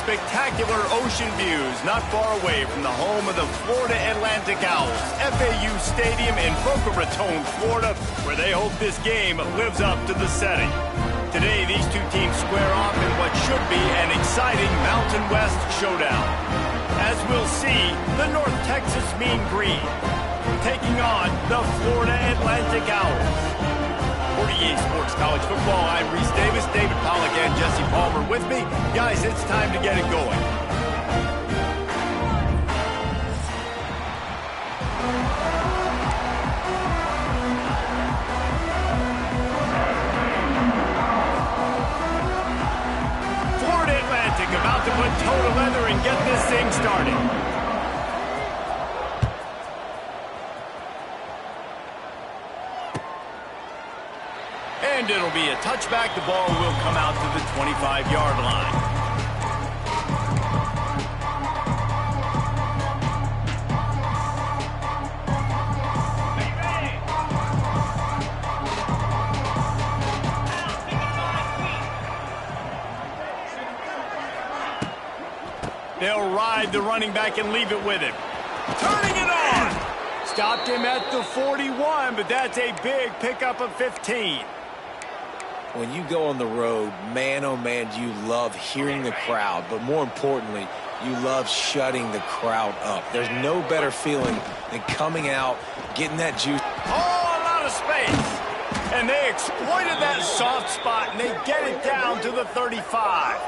spectacular ocean views not far away from the home of the Florida Atlantic Owls, FAU Stadium in Boca Raton, Florida, where they hope this game lives up to the setting. Today, these two teams square off in what should be an exciting Mountain West showdown. As we'll see, the North Texas Mean Green taking on the Florida Atlantic Owls. For EA Sports College Football, I'm Reese Davis, David Pollack, and Jesse Palmer with me. Guys, it's time to get it going. Florida Atlantic about to put toe to leather and get this thing started. And it'll be a touchback. The ball will come out to the 25-yard line. They'll ride the running back and leave it with him. Turning it on. Stopped him at the 41, but that's a big pickup of 15. When you go on the road, man, oh man, do you love hearing the crowd. But more importantly, you love shutting the crowd up. There's no better feeling than coming out, getting that juice. Oh, a lot of space. And they exploited that soft spot, and they get it down to the 35.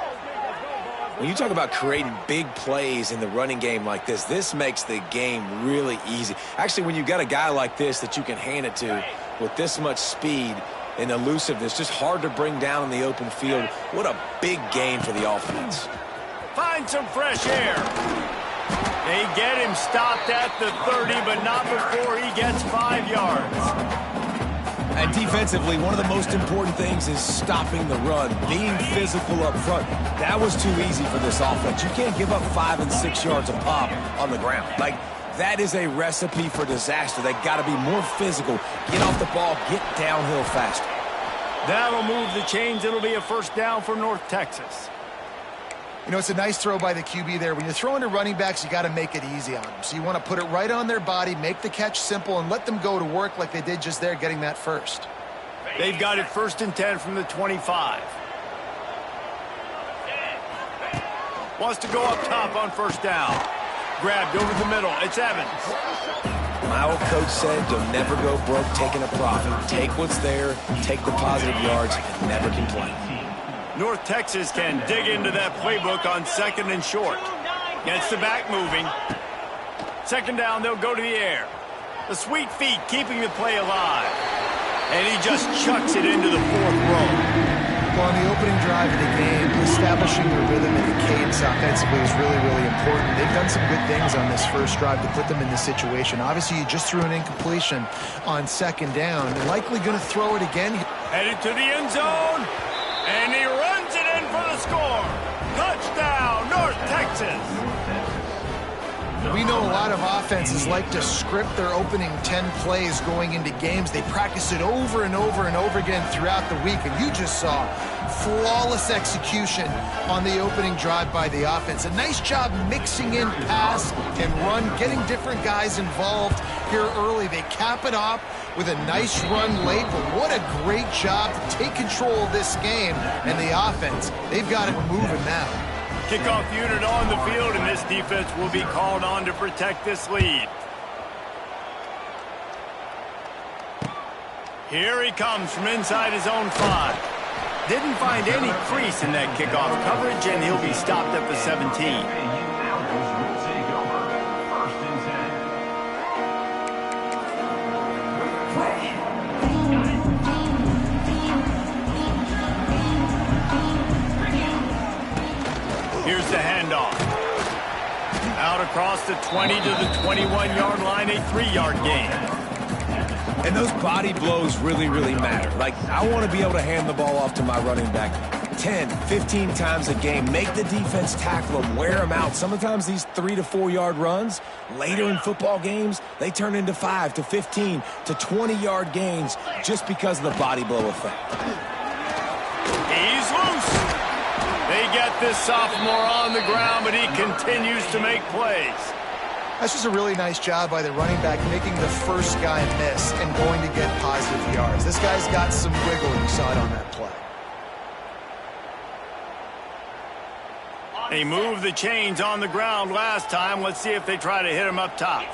When you talk about creating big plays in the running game like this makes the game really easy. Actually, when you got a guy like this that you can hand it to with this much speed and elusiveness, just hard to bring down in the open field. What a big gain for the offense. Find some fresh air. They get him stopped at the 30, but not before he gets 5 yards. And defensively, one of the most important things is stopping the run, being physical up front. That was too easy for this offense. You can't give up 5 and 6 yards a pop on the ground. That is a recipe for disaster. They got to be more physical, get off the ball, get downhill faster. That'll move the chains. It'll be a first down for North Texas. You know, it's a nice throw by the QB there. When you're throwing to running backs, you got to make it easy on them. So you want to put it right on their body, make the catch simple, and let them go to work like they did just there, getting that first. They've got it 1st and 10 from the 25. Wants to go up top on first down. Grabbed over the middle. It's Evans. My old coach said you'll never go broke taking a profit. Take what's there, take the positive yards, and never complain. North Texas can dig into that playbook on 2nd and short. Gets the back moving. 2nd down, they'll go to the air. The sweet feet keeping the play alive. And he just chucks it into the 4th row. Well, on the opening drive of the game, establishing the rhythm and the cadence offensively is really, really important. They've done some good things on this first drive to put them in this situation. Obviously, you just threw an incompletion on 2nd down. They're likely going to throw it again. Headed to the end zone, and he runs it in for the score. Touchdown, North Texas. We know a lot of offenses like to script their opening 10 plays going into games. They practice it over and over and over again throughout the week, and you just saw flawless execution on the opening drive by the offense. A nice job mixing in pass and run, getting different guys involved here early. They cap it off with a nice run late, but what a great job to take control of this game. And the offense, they've got it moving now. Kickoff unit on the field, and this defense will be called on to protect this lead. Here he comes from inside his own 5. Didn't find any crease in that kickoff coverage, and he'll be stopped at the 17. Here's the handoff. Out across the 20 to the 21-yard line, a 3-yard gain. And those body blows really, really matter. I want to be able to hand the ball off to my running back 10, 15 times a game. Make the defense tackle them, wear them out. Sometimes these 3 to 4 yard runs, later in football games, they turn into 5 to 15 to 20-yard gains just because of the body blow effect. He's loose. They get this sophomore on the ground, but he continues to make plays. That's just a really nice job by the running back, making the first guy miss and going to get positive yards. This guy's got some wiggle, and you saw it on that play. They moved the chains on the ground last time. Let's see if they try to hit him up top.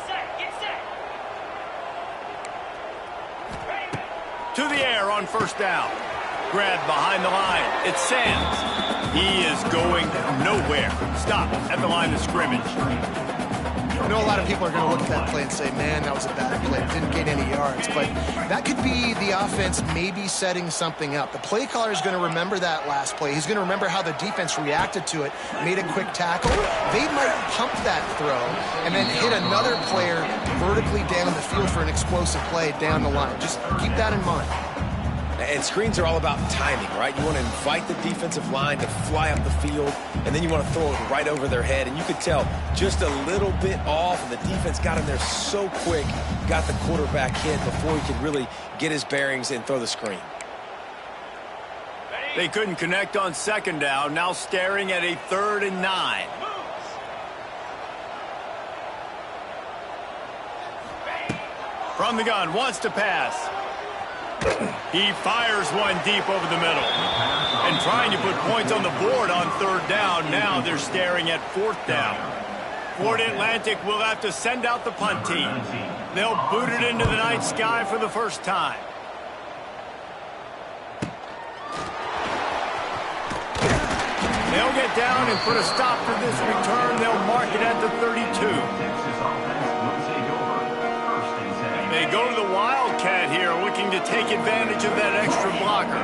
To the air on first down. Grabbed behind the line. It's Sands. He is going nowhere. Stop at the line of scrimmage. I know a lot of people are going to look at that play and say, man, that was a bad play. Didn't gain any yards. But that could be the offense maybe setting something up. The play caller is going to remember that last play. He's going to remember how the defense reacted to it, made a quick tackle. They might pump that throw and then hit another player vertically down the field for an explosive play down the line. Just keep that in mind. And screens are all about timing, right? You want to invite the defensive line to fly up the field, and then you want to throw it right over their head. And you could tell just a little bit off, and the defense got him there so quick, got the quarterback hit before he could really get his bearings and throw the screen. They couldn't connect on second down, now staring at a 3rd and 9. From the gun, wants to pass. He fires one deep over the middle. And trying to put points on the board on 3rd down. Now they're staring at 4th down. Florida Atlantic will have to send out the punt team. They'll boot it into the night sky for the first time. They'll get down and put a stop to this return. They'll mark it at the 32. They go to the Wildcat here, looking to take advantage of that extra blocker.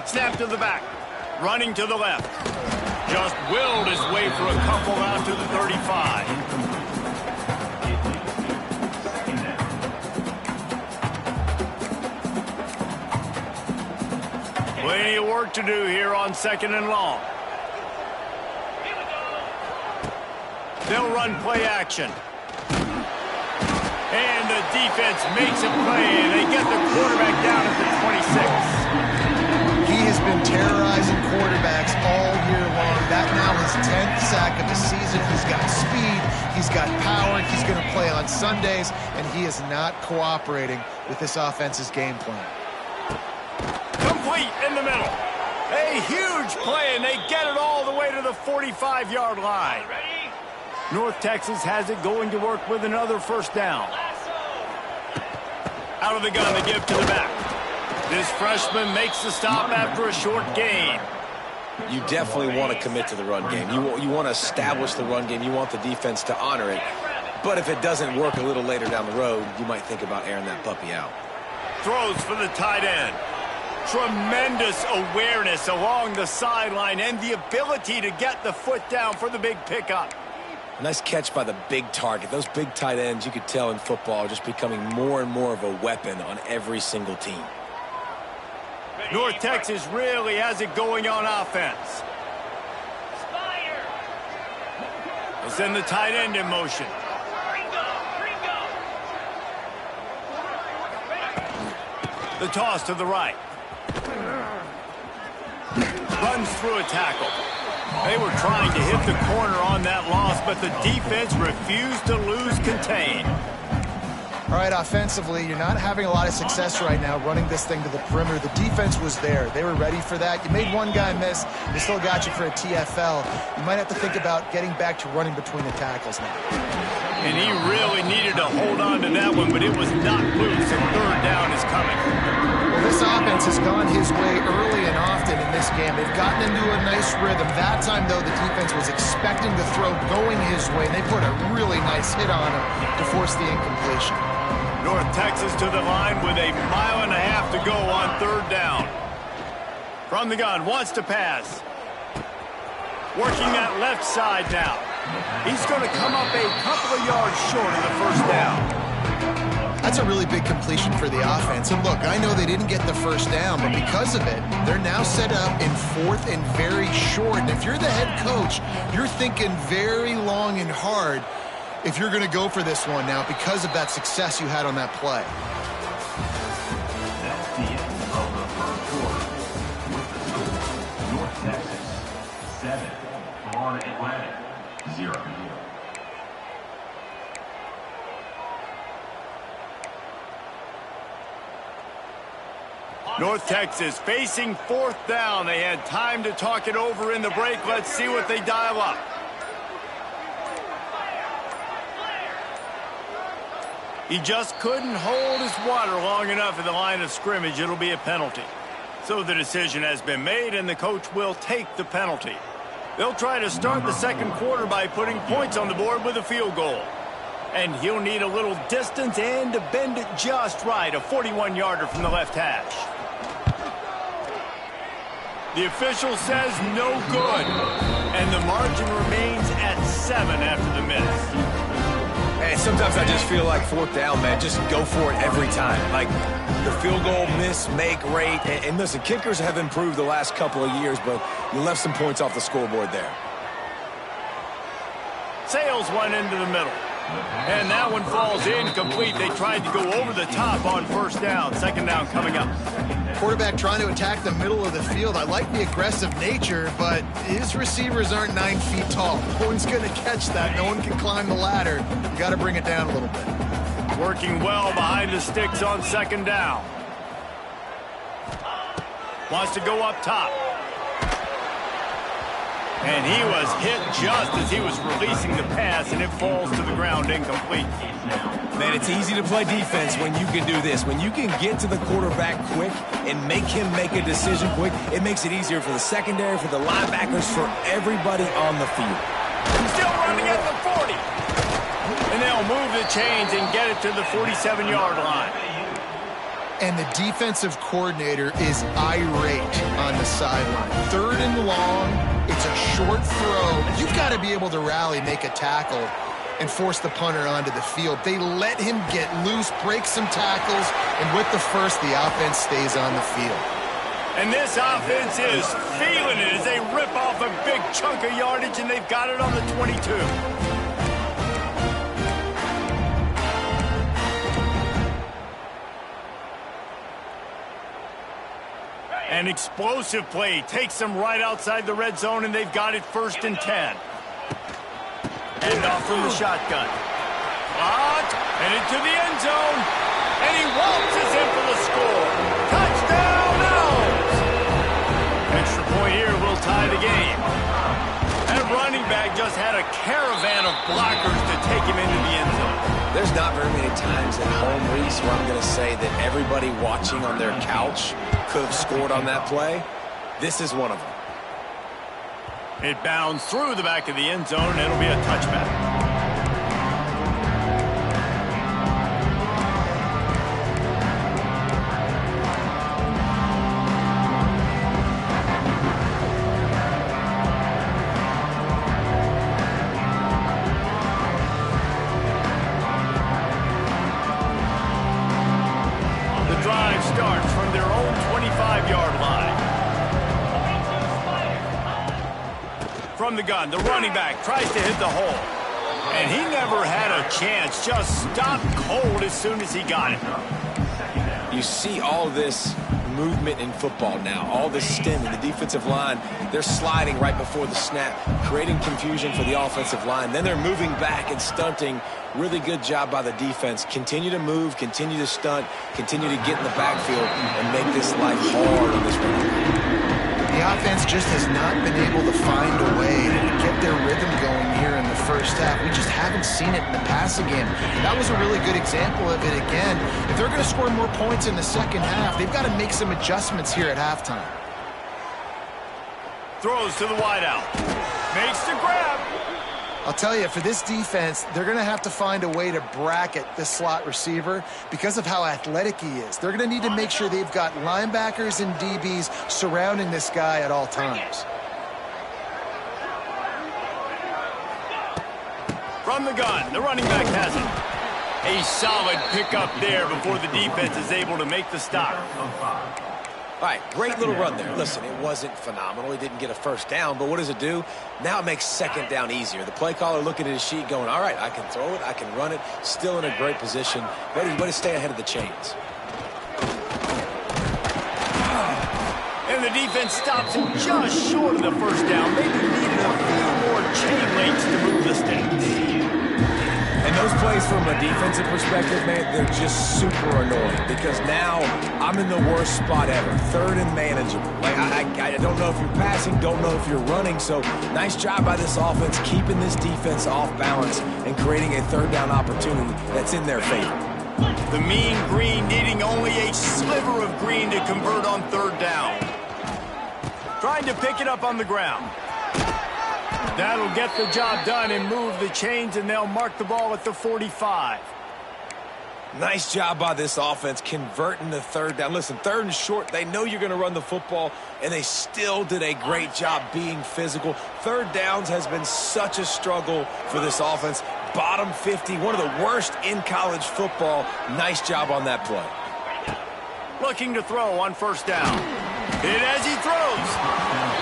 Snap to the back. Running to the left. Just willed his way for a couple out to the 35. Plenty of work to do here on 2nd and long. They'll run play action. And the defense makes a play, and they get the quarterback down at the 26. He has been terrorizing quarterbacks all year long. That now his 10th sack of the season. He's got speed. He's got power. He's going to play on Sundays, and he is not cooperating with this offense's game plan. Complete in the middle. A huge play, and they get it all the way to the 45-yard line. North Texas has it going to work with another first down. Out of the gun, they give to the back. This freshman makes the stop after a short gain. You definitely want to commit to the run game. You want to establish the run game. You want the defense to honor it. But if it doesn't work a little later down the road, you might think about airing that puppy out. Throws for the tight end. Tremendous awareness along the sideline and the ability to get the foot down for the big pickup. Nice catch by the big target. Those big tight ends, you could tell in football, are just becoming more and more of a weapon on every single team. North Texas really has it going on offense. They send the tight end in motion. The toss to the right. Runs through a tackle. They were trying to hit the corner on that loss, but the defense refused to lose contain. All right, offensively, you're not having a lot of success right now running this thing to the perimeter. The defense was there. They were ready for that. You made one guy miss. They still got you for a TFL. You might have to think about getting back to running between the tackles now. And he really needed to hold on to that one, but it was not loose, and 3rd down is coming. Well, this offense has gone his way early and often in this game. They've gotten into a nice rhythm. That time, though, the defense was expecting the throw going his way, and they put a really nice hit on him to force the incompletion. North Texas to the line with a mile and a half to go on 3rd down. From the gun, wants to pass. Working that left side now. He's going to come up a couple of yards short of the first down. That's a really big completion for the offense. And look, I know they didn't get the first down, but because of it, they're now set up in 4th and very short. And if you're the head coach, you're thinking very long and hard if you're going to go for this one now because of that success you had on that play. Florida Atlantic, 0. North Texas facing 4th down. They had time to talk it over in the break. Let's see what they dial up. He just couldn't hold his water long enough in the line of scrimmage. It'll be a penalty. So the decision has been made, and the coach will take the penalty. They'll try to start the second quarter by putting points on the board with a field goal. And he'll need a little distance and to bend it just right. A 41-yarder from the left hash. The official says no good. And the margin remains at 7 after the miss. Hey, sometimes I just feel like 4th down, man. Just go for it every time. Like the field goal miss-make rate. And listen, kickers have improved the last couple of years, but you left some points off the scoreboard there. Sails one into the middle. And that one falls incomplete. They tried to go over the top on 1st down. 2nd down coming up. Quarterback trying to attack the middle of the field. I like the aggressive nature, but his receivers aren't 9 feet tall. No one's going to catch that. No one can climb the ladder. You got to bring it down a little bit. Working well behind the sticks on 2nd down. Wants to go up top. And he was hit just as he was releasing the pass, and it falls to the ground incomplete. Man, it's easy to play defense when you can do this. When you can get to the quarterback quick and make him make a decision quick, it makes it easier for the secondary, for the linebackers, for everybody on the field. Still running at the 40. And they'll move the chains and get it to the 47-yard line. And the defensive coordinator is irate on the sideline. 3rd and long. It's a short throw. You've got to be able to rally, make a tackle, and force the punter onto the field. They let him get loose, break some tackles, and with the first, the offense stays on the field. And this offense is feeling it as they rip off a big chunk of yardage, and they've got it on the 22. An explosive play takes them right outside the red zone, and they've got it 1st and 10. And off from the shotgun. And into the end zone. And he waltzes in for the score. Touchdown, Owls! Extra point here will tie the game. That running back just had a caravan of blockers to take him into the end zone. There's not very many times at home, Reese, where I'm going to say that everybody watching on their couch could have scored on that play. This is one of them. It bounds through the back of the end zone, and it'll be a touchback. Starts from their own 25-yard line. From the gun, the running back tries to hit the hole. And he never had a chance, just stopped cold as soon as he got it. You see all this movement in football now, all this stem in the defensive line. They're sliding right before the snap, creating confusion for the offensive line. Then they're moving back and stunting. Really good job by the defense. Continue to move, continue to stunt, continue to get in the backfield and make this life hard on this running. The offense just has not been able to find a way to get their rhythm going here in the first half. We just haven't seen it in the passing game. That was a really good example of it again. If they're going to score more points in the second half, they've got to make some adjustments here at halftime. Throws to the wideout. Makes the grab. I'll tell you, for this defense, they're going to have to find a way to bracket this slot receiver because of how athletic he is. They're going to need to make sure they've got linebackers and DBs surrounding this guy at all times. From the gun, the running back has it. A solid pickup there before the defense is able to make the stop. All right, great little run there. Listen, it wasn't phenomenal. He didn't get a first down, but what does it do? Now it makes second down easier. The play caller looking at his sheet going, all right, I can throw it, I can run it, still in a great position. Way to stay ahead of the chains. And the defense stops him just short of with a first down. Maybe needed a few more chain links to move the sticks. And those plays from a defensive perspective, man, they're just super annoying because now I'm in the worst spot ever. Third and manageable. Like, I don't know if you're passing, don't know if you're running. So nice job by this offense keeping this defense off balance and creating a third down opportunity that's in their favor. The mean green needing only a sliver of green to convert on third down. Trying to pick it up on the ground. That'll get the job done and move the chains, and they'll mark the ball at the 45. Nice job by this offense converting the third down. Listen, third and short, they know you're going to run the football, and they still did a great job being physical. Third downs has been such a struggle for this offense. Bottom 50, one of the worst in college football. Nice job on that play. Looking to throw on first down. Hit as he throws.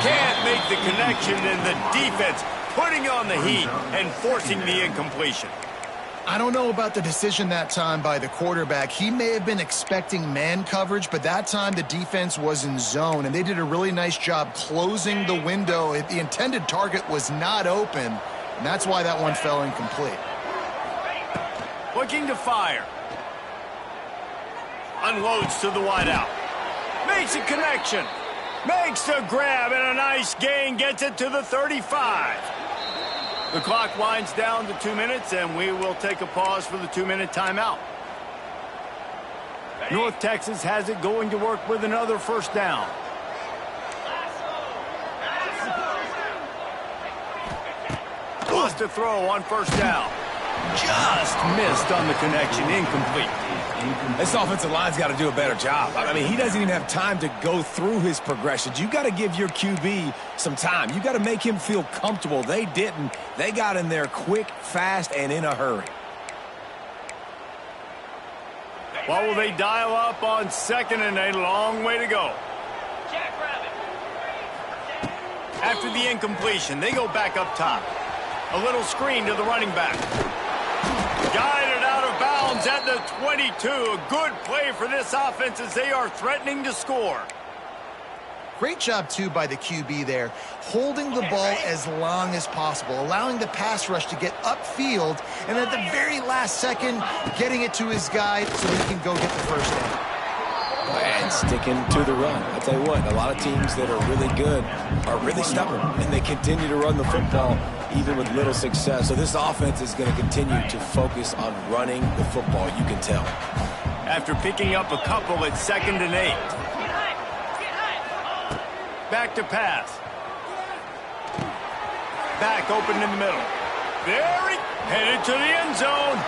Can't make the connection, and the defense putting on the heat and forcing the incompletion. I don't know about the decision that time by the quarterback. He may have been expecting man coverage, but that time the defense was in zone, and they did a really nice job closing the window. The intended target was not open, and that's why that one fell incomplete. Looking to fire. Unloads to the wideout. Makes a connection. Makes the grab and a nice gain. Gets it to the 35. The clock winds down to 2 minutes, and we will take a pause for the 2-minute timeout. North Texas has it going to work with another first down. Lost a throw on first down. Just missed on the connection. Incomplete. This offensive line's got to do a better job. I mean, he doesn't even have time to go through his progressions. You got to give your QB some time. You got to make him feel comfortable. They didn't. They got in there quick, fast, and in a hurry. What will they dial up on second and a long way to go? After the incompletion, they go back up top. A little screen to the running back. Guided out of bounds at the 22. A good play for this offense as they are threatening to score. Great job, too, by the QB there, holding the ball as long as possible, allowing the pass rush to get upfield, and at the very last second, getting it to his guy so he can go get the first down. And sticking to the run. I tell you what, a lot of teams that are really good are really stubborn, and they continue to run the football even with little success. So this offense is going to continue to focus on running the football, you can tell. After picking up a couple at 2nd and 8. Back to pass. Back open in the middle. There he headed to the end zone.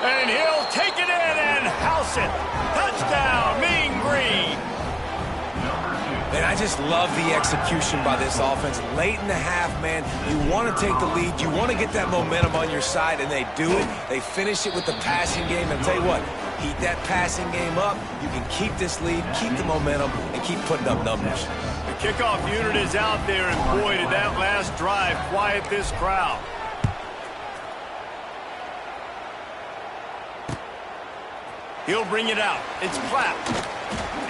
And he'll take it in and house it. Touchdown, Mean Green. And I just love the execution by this offense. Late in the half, man, you want to take the lead. You want to get that momentum on your side, and they do it. They finish it with the passing game. And I'll tell you what, heat that passing game up. You can keep this lead, keep the momentum, and keep putting up numbers. The kickoff unit is out there, and boy, did that last drive quiet this crowd. He'll bring it out. It's Platt.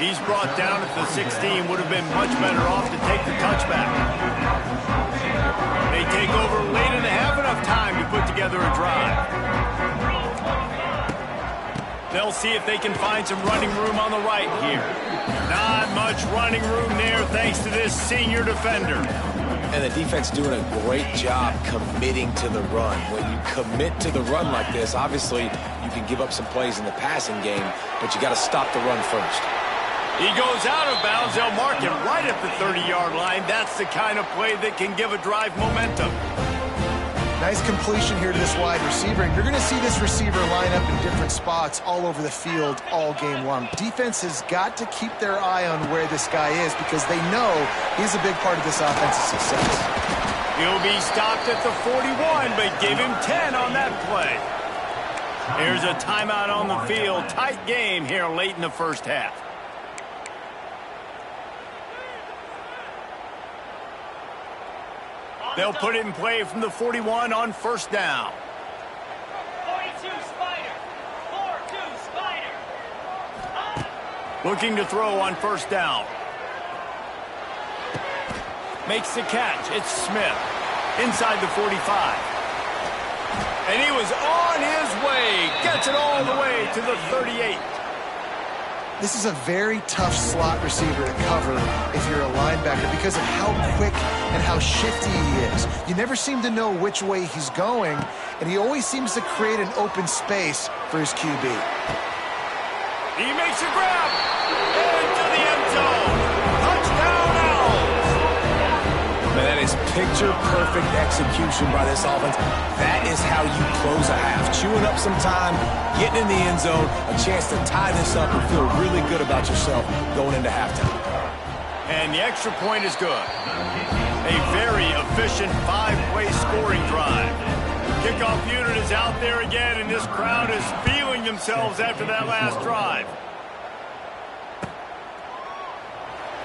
He's brought down at the 16. Would have been much better off to take the touchback. They take over late and have enough time to put together a drive. They'll see if they can find some running room on the right here. Not much running room there thanks to this senior defender. And the defense doing a great job committing to the run. When you commit to the run like this, obviously you can give up some plays in the passing game, but you got to stop the run first. He goes out of bounds. They'll mark him right at the 30-yard line. That's the kind of play that can give a drive momentum. Nice completion here to this wide receiver. And you're going to see this receiver line up in different spots all over the field all game long. Defense has got to keep their eye on where this guy is because they know he's a big part of this offense's success. He'll be stopped at the 41, but give him 10 on that play. Here's a timeout on the field. Tight game here late in the first half. They'll put it in play from the 41 on first down. 42 Spider. 4-2 Spider. Looking to throw on first down. Makes the catch. It's Smith. Inside the 45. And he was on his way. Gets it all the way to the 38. This is a very tough slot receiver to cover if you're a linebacker because of how quick and how shifty he is. You never seem to know which way he's going, and he always seems to create an open space for his QB. He makes a grab. Into the end zone. Touchdown, Owls. Man, that is picture-perfect execution by this offense. That is how you close a half. Chewing up some time, getting in the end zone, a chance to tie this up and feel really good about yourself going into halftime. And the extra point is good. A very efficient 5-play scoring drive. Kickoff unit is out there again, and this crowd is feeling themselves after that last drive.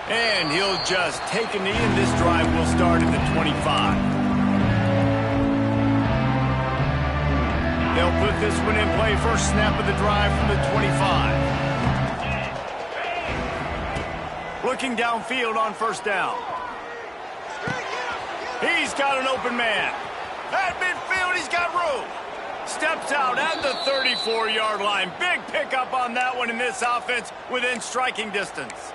And he'll just take a knee, and this drive will start at the 25. They'll put this one in play. First snap of the drive from the 25. Looking downfield on first down. He's got an open man. At midfield, he's got room. Steps out at the 34-yard line. Big pickup on that one in this offense within striking distance.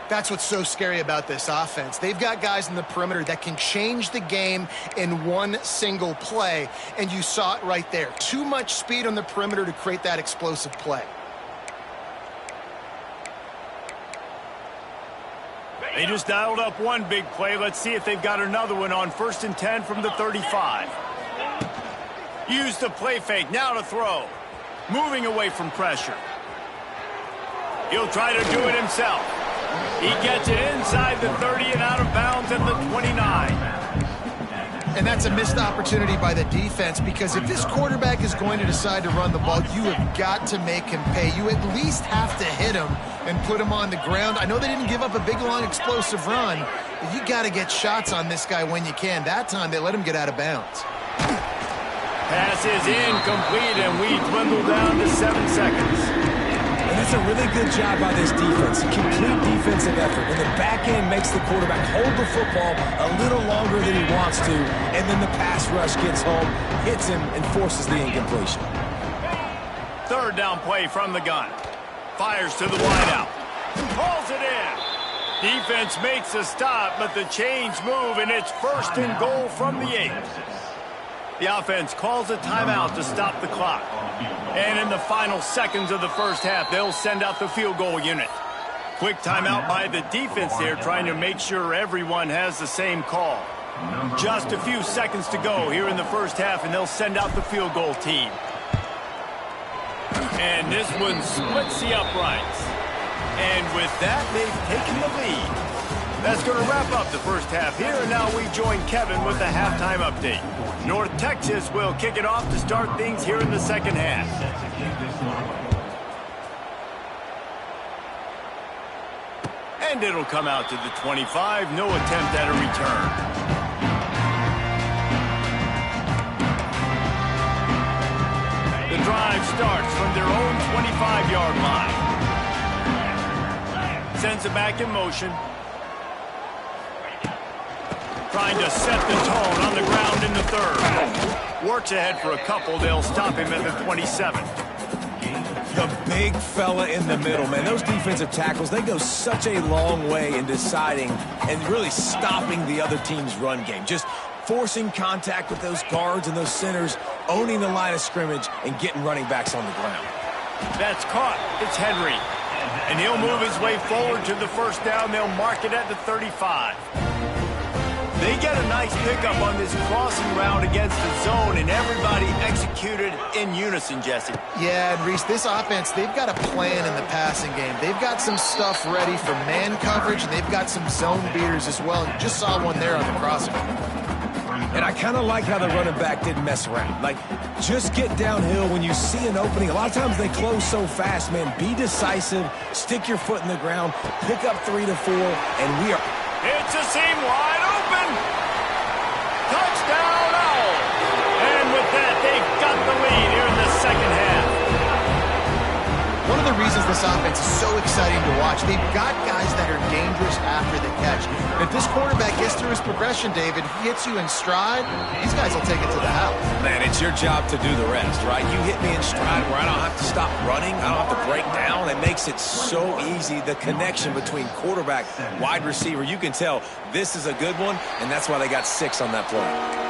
That's what's so scary about this offense. They've got guys in the perimeter that can change the game in one single play, and you saw it right there. Too much speed on the perimeter to create that explosive play. They just dialed up one big play. Let's see if they've got another one on 1st and 10 from the 35. Use the play fake. Now to throw. Moving away from pressure. He'll try to do it himself. He gets it inside the 30 and out of bounds at the 29. And that's a missed opportunity by the defense, because if this quarterback is going to decide to run the ball, you have got to make him pay. You at least have to hit him and put him on the ground. I know they didn't give up a big, long, explosive run, but you got to get shots on this guy when you can. That time, they let him get out of bounds. Pass is incomplete, and we dwindle down to 7 seconds. And that's a really good job by this defense. Complete defensive effort. When the back end makes the quarterback hold the football a little longer than he wants to, and then the pass rush gets home, hits him, and forces the incompletion. Third down play from the gun. Fires to the wideout. Pulls it in. Defense makes a stop, but the chains move, and it's 1st and goal from the 8. The offense calls a timeout to stop the clock. And in the final seconds of the first half, they'll send out the field goal unit. Quick timeout by the defense there, trying to make sure everyone has the same call. Just a few seconds to go here in the first half, and they'll send out the field goal team. And this one splits the uprights. And with that, they've taken the lead. That's going to wrap up the first half here, and now we join Kevin with the halftime update. North Texas will kick it off to start things here in the second half. And it'll come out to the 25. No attempt at a return. The drive starts from their own 25-yard line. Sends it back in motion. Trying to set the tone on the ground in the third. Works ahead for a couple. They'll stop him at the 27. The big fella in the middle, man. Those defensive tackles, they go such a long way in deciding and really stopping the other team's run game. Just forcing contact with those guards and those centers, owning the line of scrimmage, and getting running backs on the ground. That's caught. It's Henry. And he'll move his way forward to the first down. They'll mark it at the 35. They get a nice pickup on this crossing route against the zone, and everybody executed in unison, Jesse. Yeah, and Reese, this offense, they've got a plan in the passing game. They've got some stuff ready for man coverage, and they've got some zone beaters as well. You just saw one there on the crossing. And I kind of like how the running back didn't mess around. Like, just get downhill when you see an opening. A lot of times they close so fast, man. Be decisive, stick your foot in the ground, pick up 3 to 4, and we are... It's a seam wide open. Touchdown, Owls. And with that, they've got the lead here in the second half. One of the reasons This offense is so exciting to watch. They've got guys that are dangerous after the catch. And if this quarterback gets through his progression, David, he hits you in stride, these guys will take it to the house. Man, it's your job to do the rest, right? You hit me in stride where I don't have to stop running. I don't have to break down. It makes it so easy. The connection between quarterback, wide receiver, you can tell this is a good one, and that's why they got 6 on that play.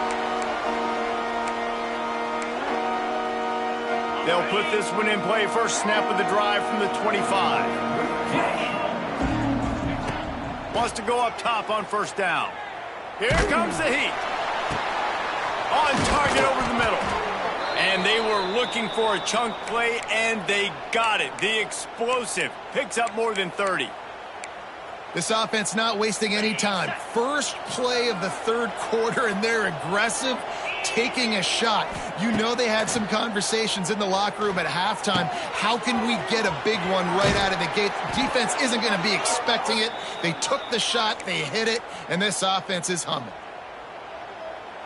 They'll put this one in play. First snap of the drive from the 25. Wants to go up top on first down. Here comes the heat. On target over the middle. And they were looking for a chunk play, and they got it. The explosive picks up more than 30. This offense not wasting any time. First play of the third quarter, and they're aggressive, taking a shot. You know they had some conversations in the locker room at halftime. How can we get a big one right out of the gate? Defense isn't going to be expecting it. They took the shot, they hit it, and this offense is humming.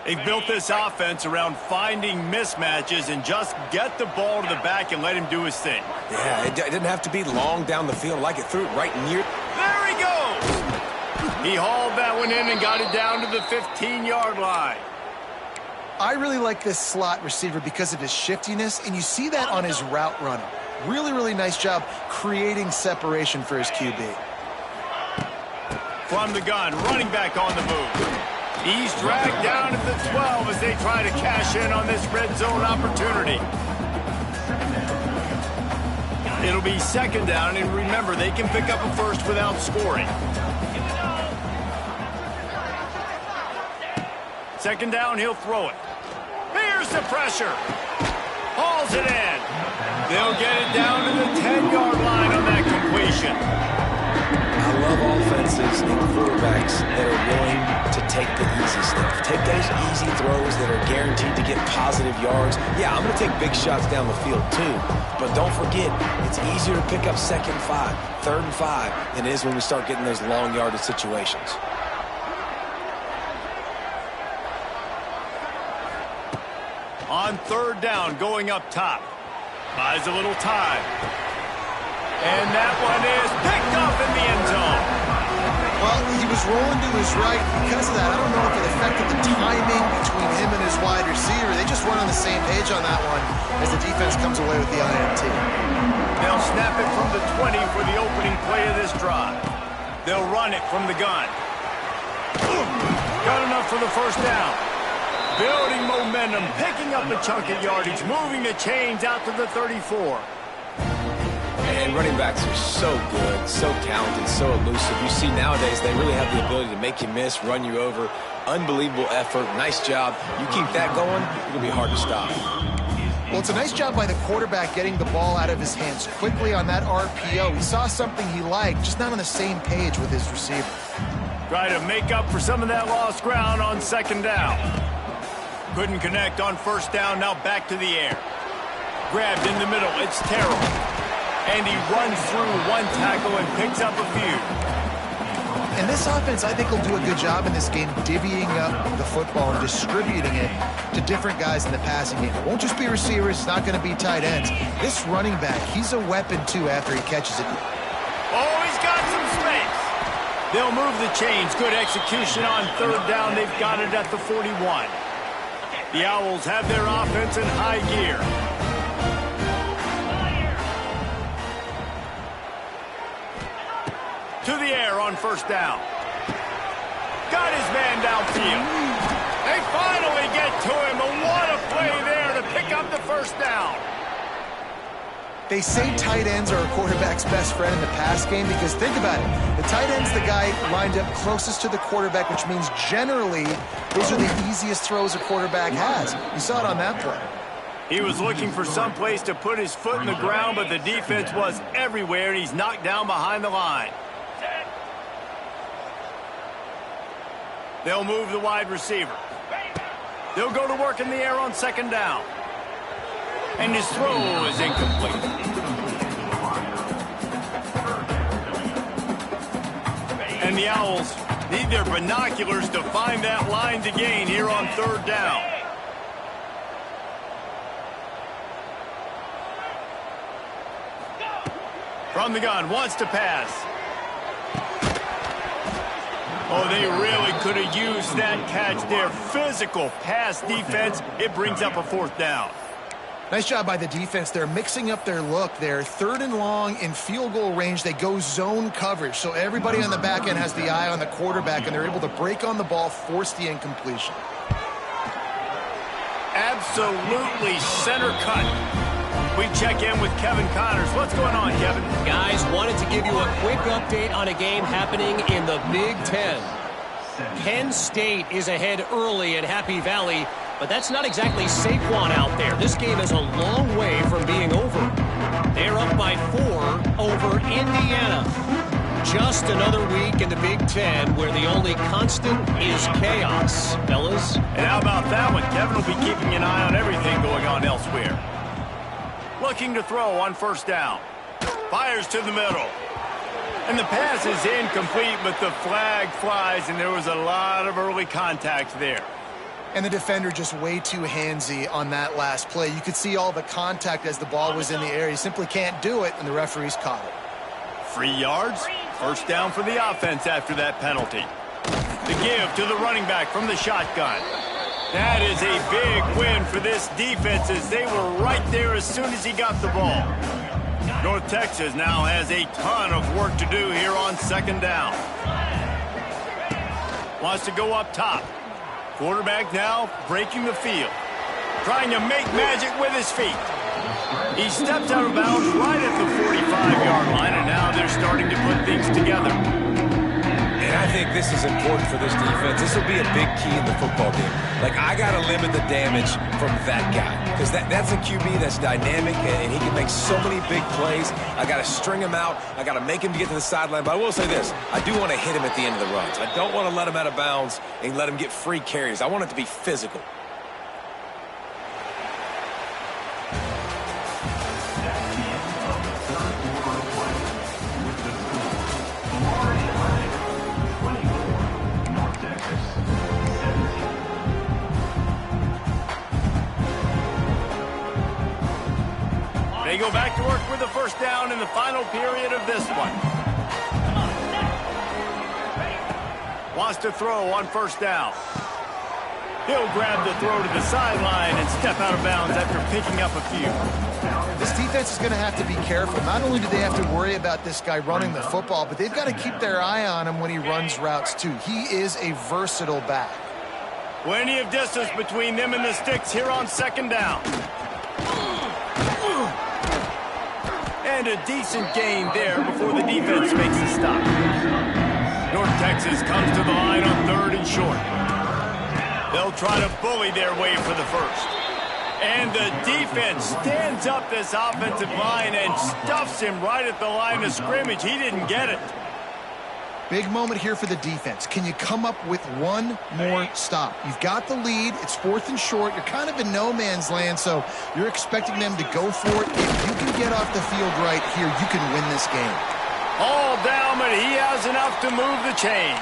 They've built this offense around finding mismatches and just get the ball to the back and let him do his thing. Yeah, it didn't have to be long down the field. Like it threw it right near. There he goes! He hauled that one in and got it down to the 15-yard line. I really like this slot receiver because of his shiftiness, and you see that on his route running. Really, really nice job creating separation for his QB. From the gun, running back on the move. He's dragged down at the 12 as they try to cash in on this red zone opportunity. It'll be second down, and remember, they can pick up a first without scoring. Second down, he'll throw it. Here's the pressure. Hauls it in. They'll get it down to the 10-yard line on that completion. I love offenses and quarterbacks that are willing to take the easy stuff. Take those easy throws that are guaranteed to get positive yards. Yeah, I'm going to take big shots down the field too. But don't forget, it's easier to pick up second 5, third and 5 than it is when we start getting those long yardage situations. On third down, going up top. Buys a little time. And that one is picked up in the end zone. Well, he was rolling to his right. Because of that, I don't know if it affected the timing between him and his wide receiver. They just weren't on the same page on that one as the defense comes away with the INT. They'll snap it from the 20 for the opening play of this drive. They'll run it from the gun. Got enough for the first down. Building momentum, picking up a chunk of yardage, moving the chains out to the 34. And running backs are so good, so talented, so elusive. You see nowadays they really have the ability to make you miss, run you over. Unbelievable effort. Nice job. You keep that going, it'll be hard to stop. Well, it's a nice job by the quarterback getting the ball out of his hands quickly on that RPO. He saw something he liked, just not on the same page with his receiver. Try to make up for some of that lost ground on second down. Couldn't connect on first down, now back to the air. Grabbed in the middle, it's Terrell. And he runs through one tackle and picks up a few. And this offense, I think, will do a good job in this game divvying up the football and distributing it to different guys in the passing game. It won't just be receivers. It's not going to be tight ends. This running back, he's a weapon, too, after he catches it. Oh, he's got some space. They'll move the chains. Good execution on third down. They've got it at the 41. The Owls have their offense in high gear. To the air on first down. Got his man downfield. They finally get to him, and what a play there to pick up the first down. They say tight ends are a quarterback's best friend in the pass game because think about it. The tight end's the guy lined up closest to the quarterback, which means generally those are the easiest throws a quarterback has. You saw it on that play. He was looking for some place to put his foot in the ground, but the defense was everywhere, and he's knocked down behind the line. They'll move the wide receiver. They'll go to work in the air on second down. And his throw is incomplete. And the Owls need their binoculars to find that line to gain here on third down. From the gun, wants to pass. Oh, they really could have used that catch there. Physical pass defense. It brings up a 4th down. Nice job by the defense. They're mixing up their look there. 3rd and long in field goal range. They go zone coverage. So everybody on the back end has the eye on the quarterback, and they're able to break on the ball, force the incompletion. Absolutely center cut. We check in with Kevin Connors. What's going on, Kevin? Guys, wanted to give you a quick update on a game happening in the Big Ten. Penn State is ahead early at Happy Valley, but that's not exactly Saquon out there. This game is a long way from being over. They're up by 4 over Indiana. Just another week in the Big Ten where the only constant is chaos, fellas. And how about that one? Kevin will be keeping an eye on everything going on elsewhere. Looking to throw on 1st down. Fires to the middle. And the pass is incomplete, but the flag flies, and there was a lot of early contact there. And the defender just way too handsy on that last play. You could see all the contact as the ball was in the air. He simply can't do it, and the referees caught it. 3 yards, 1st down for the offense after that penalty. The give to the running back from the shotgun. That is a big win for this defense as they were right there as soon as he got the ball. North Texas now has a ton of work to do here on 2nd down. Wants to go up top. Quarterback now breaking the field. Trying to make magic with his feet. He steps out of bounds right at the 45-yard line, and now they're starting to put things together. And I think this is important for this defense. This will be a big key in the football game. Like, I got to limit the damage from that guy because that's a QB that's dynamic, and he can make so many big plays. I got to string him out. I got to make him get to the sideline. But I will say this. I do want to hit him at the end of the runs. I don't want to let him out of bounds and let him get free carries. I want it to be physical. They go back to work with the 1st down in the final period of this one. Wants to throw on 1st down. He'll grab the throw to the sideline and step out of bounds after picking up a few. This defense is going to have to be careful. Not only do they have to worry about this guy running the football, but they've got to keep their eye on him when he runs routes too. He is a versatile back. Plenty of distance between them and the sticks here on 2nd down. And a decent gain there before the defense makes a stop. North Texas comes to the line on 3rd and short. They'll try to bully their way for the 1st. And the defense stands up this offensive line and stuffs him right at the line of scrimmage. He didn't get it. Big moment here for the defense. Can you come up with one more stop? You've got the lead. It's 4th and short. You're kind of in no man's land, so you're expecting them to go for it. If you can get off the field right here, you can win this game. All down, but he has enough to move the chains.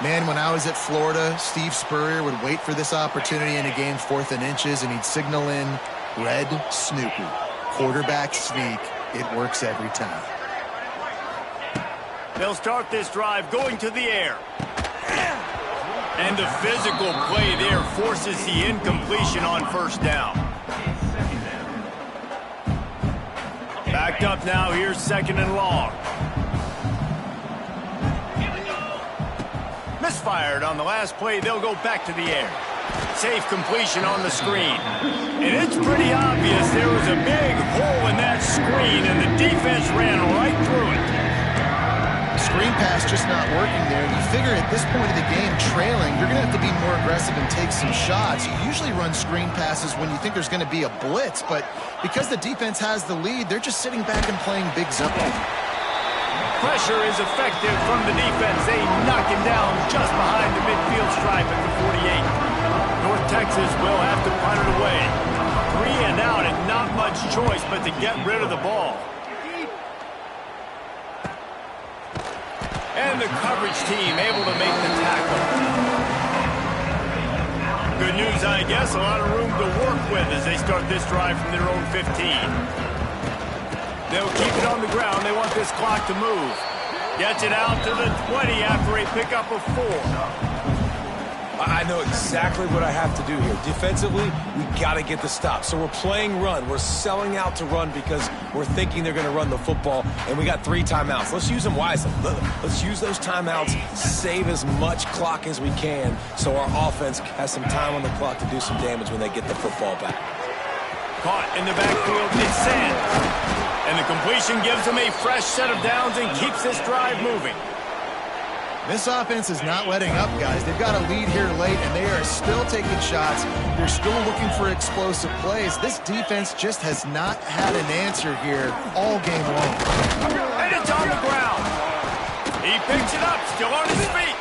Man, when I was at Florida, Steve Spurrier would wait for this opportunity in a game 4th and inches, and he'd signal in Red Snoopy. Quarterback sneak. It works every time. They'll start this drive going to the air. And the physical play there forces the incompletion on 1st down. Backed up now, here's 2nd and long. Misfired on the last play, they'll go back to the air. Safe completion on the screen. And it's pretty obvious there was a big hole in that screen, and the defense ran right through it. Screen pass just not working there. You figure at this point of the game, trailing, you're going to have to be more aggressive and take some shots. You usually run screen passes when you think there's going to be a blitz, but because the defense has the lead, they're just sitting back and playing big zone. Pressure is effective from the defense. They knock him down just behind the midfield stripe at the 48. North Texas will have to punt it away. 3 and out and not much choice but to get rid of the ball. And the coverage team able to make the tackle. Good news, I guess. A lot of room to work with as they start this drive from their own 15. They'll keep it on the ground. They want this clock to move. Gets it out to the 20 after a pickup of 4. I know exactly what I have to do here. Defensively, we got to get the stop. So we're playing run. We're selling out to run because we're thinking they're going to run the football, and we got 3 timeouts. Let's use them wisely. Let's use those timeouts, save as much clock as we can so our offense has some time on the clock to do some damage when they get the football back. Caught in the backfield, it's Sands. And the completion gives them a fresh set of downs and keeps this drive moving. This offense is not letting up, guys. They've got a lead here late, and they are still taking shots. They're still looking for explosive plays. This defense just has not had an answer here all game long. And it's on the ground. He picks it up, still on his feet.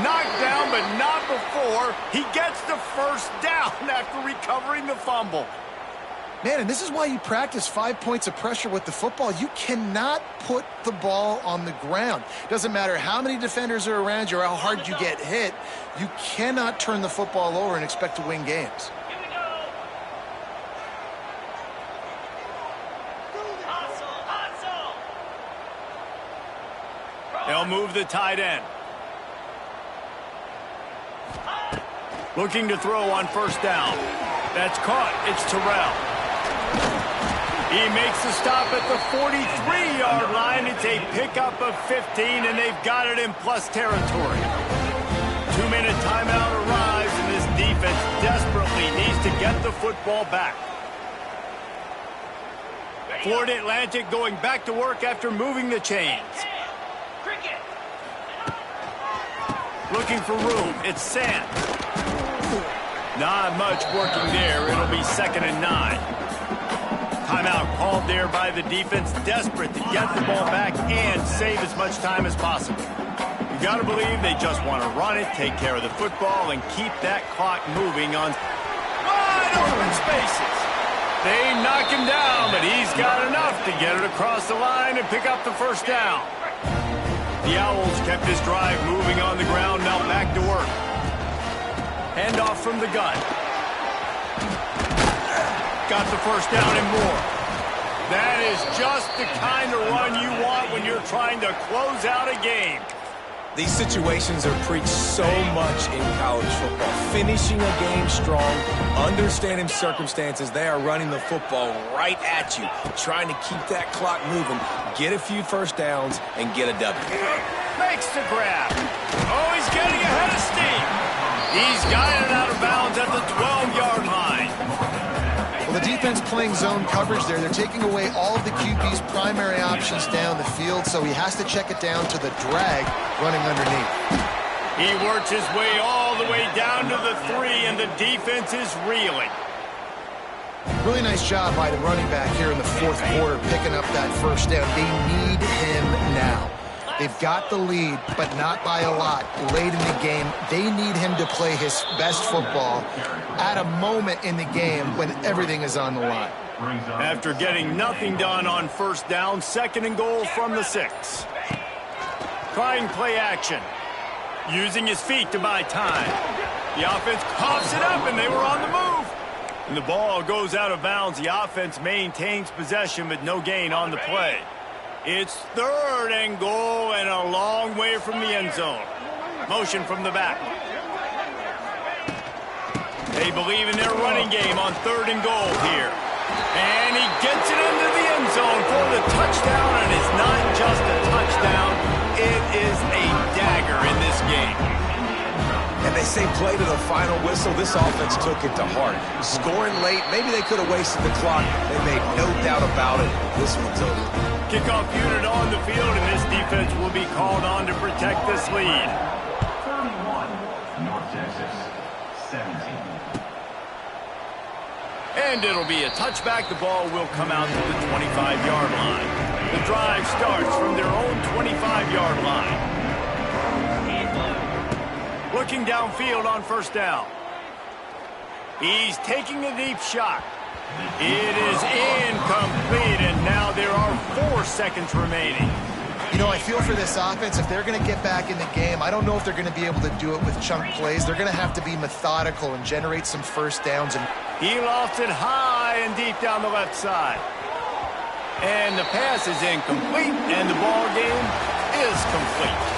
Knocked down, but not before. He gets the first down after recovering the fumble. Man, and this is why you practice 5 points of pressure with the football. You cannot put the ball on the ground. Doesn't matter how many defenders are around you or how hard you get hit. You cannot turn the football over and expect to win games. Here we go. Hustle. They'll move the tight end. Looking to throw on first down. That's caught. It's Terrell. He makes the stop at the 43-yard line. It's a pickup of 15, and they've got it in plus territory. 2-minute timeout arrives, and this defense desperately needs to get the football back. Florida Atlantic going back to work after moving the chains. Cricket. Looking for room. It's Sands. Not much working there. It'll be 2nd and 9. Timeout called there by the defense, desperate to get the ball back and save as much time as possible. You got to believe they just want to run it, take care of the football, and keep that clock moving on wide open spaces. They knock him down, but he's got enough to get it across the line and pick up the first down. The Owls kept this drive moving on the ground, now back to work. Handoff from the gun. Got the first down and more. That is just the kind of run you want when you're trying to close out a game. These situations are preached so much in college football. Finishing a game strong, understanding circumstances. They are running the football right at you, trying to keep that clock moving, get a few first downs, and get a W. Makes the grab. Oh, he's getting ahead of steam. He's got it out of bounds at the 12-yard line. Well, the defense playing zone coverage there. They're taking away all of the QB's primary options down the field, so he has to check it down to the drag running underneath. He works his way all the way down to the 3, and the defense is reeling. Really nice job by the running back here in the 4th quarter, picking up that first down. They need him now. They've got the lead, but not by a lot. Late in the game, they need him to play his best football at a moment in the game when everything is on the line. After getting nothing done on first down, 2nd and goal from the 6. Trying play action. Using his feet to buy time. The offense coughs it up, and they were on the move. And the ball goes out of bounds. The offense maintains possession, but no gain on the play. It's 3rd and goal and a long way from the end zone. Motion from the back. They believe in their running game on 3rd and goal here. And he gets it into the end zone for the touchdown, and it's not just a touchdown. It is a dagger in this game. And they say play to the final whistle. This offense took it to heart. Scoring late, maybe they could have wasted the clock. They made no doubt about it. This one's over. Kickoff unit on the field, and this defense will be called on to protect this lead. 31, North Texas, 17. And it'll be a touchback. The ball will come out to the 25-yard line. The drive starts from their own 25-yard line. Looking downfield on first down. He's taking a deep shot. It is incomplete, and now there are 4 seconds remaining. You know, I feel for this offense, if they're going to get back in the game, I don't know if they're going to be able to do it with chunk plays. They're going to have to be methodical and generate some first downs. And he lofts it high and deep down the left side. And the pass is incomplete, and the ball game is complete.